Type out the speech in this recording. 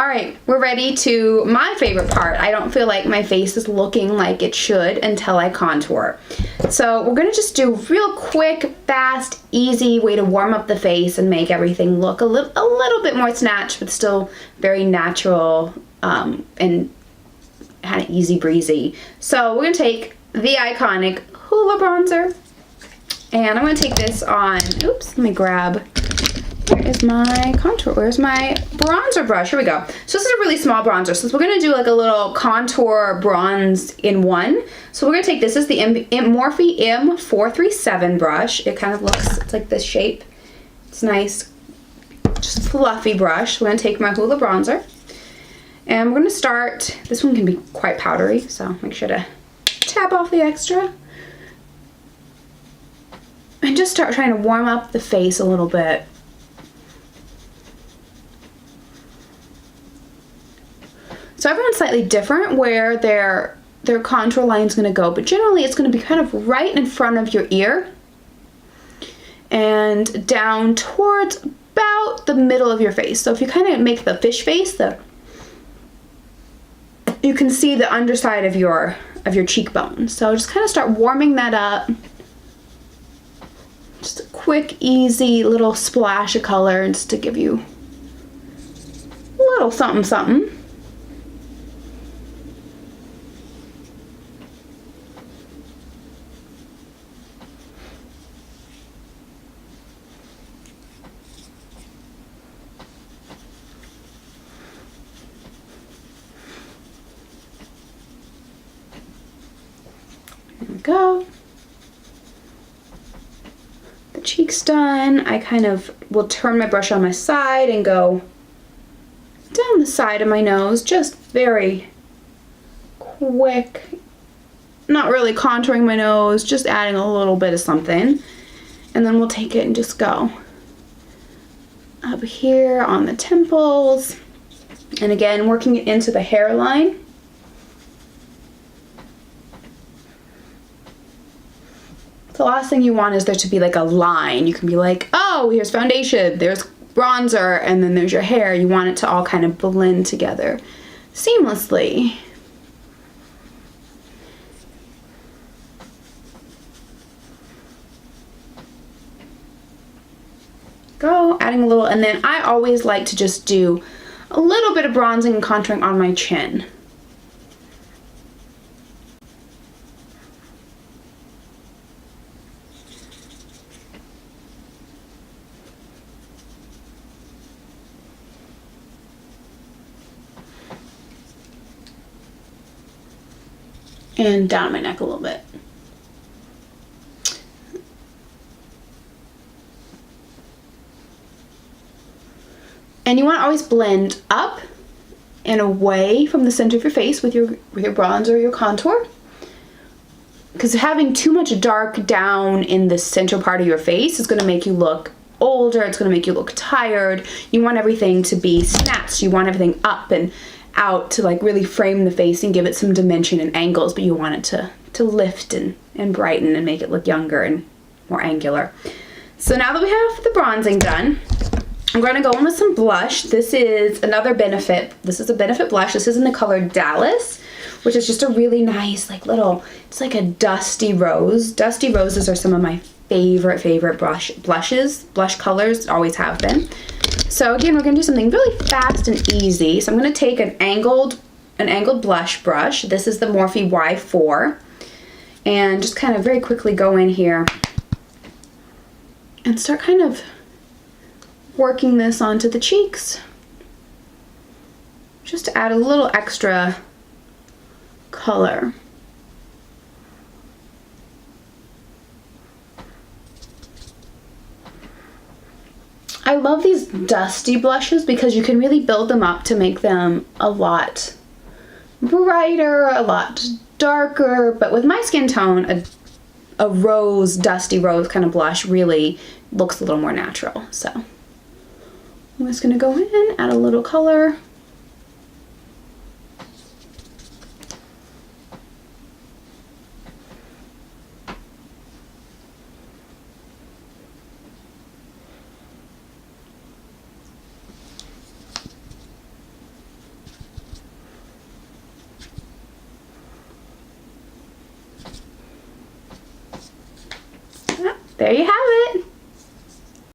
Alright, we're ready to my favorite part. I don't feel like my face is looking like it should until I contour. So we're going to just do real quick, fast, easy way to warm up the face and make everything look a little bit more snatched, but still very natural and kind of easy breezy. So we're going to take the iconic Hula bronzer, and I'm going to take this on, oops, let me grab, where is my contour, where's my bronzer brush? Here we go. So this is a really small bronzer, so we're going to do like a little contour bronze in one. So we're going to take, this is the Morphe M437 brush. It kind of looks, it's like this shape. It's nice, just fluffy brush. We're going to take my Hula bronzer, and we're going to start, this one can be quite powdery, so make sure to tap off the extra. And just start trying to warm up the face a little bit. So everyone's slightly different where their contour line is going to go, but generally it's going to be kind of right in front of your ear and down towards about the middle of your face. So if you kind of make the fish face, you can see the underside of your cheekbone. So just kind of start warming that up. Just a quick, easy little splash of color just to give you a little something something. There we go. The cheek's done. I kind of will turn my brush on my side and go down the side of my nose, just very quick. Not really contouring my nose, just adding a little bit of something. And then we'll take it and just go up here on the temples. And again, working it into the hairline. The last thing you want is there to be like a line. You can be like, oh, here's foundation, there's bronzer, and then there's your hair. You want it to all kind of blend together seamlessly. Go, adding a little, and then I always like to just do a little bit of bronzing and contouring on my chin. And down my neck a little bit. And you want to always blend up and away from the center of your face with your bronzer or your contour. Because having too much dark down in the center part of your face is going to make you look older. It's going to make you look tired. You want everything to be snatched. You want everything up and out to like really frame the face and give it some dimension and angles, but you want it to lift and brighten and make it look younger and more angular. So now that we have the bronzing done, I'm going to go in with some blush. This is another Benefit. This is a Benefit blush. This is in the color Dallas, which is just a really nice like little, it's like a dusty rose. Dusty roses are some of my favorite blush colors, always have been. So again, we're going to do something really fast and easy. So I'm going to take an angled blush brush. This is the Morphe Y4, and just kind of very quickly go in here and start kind of working this onto the cheeks, just to add a little extra color. I love these dusty blushes because you can really build them up to make them a lot brighter, a lot darker, but with my skin tone, a rose, dusty rose kind of blush really looks a little more natural. So I'm just going to go in, add a little color. there you have it.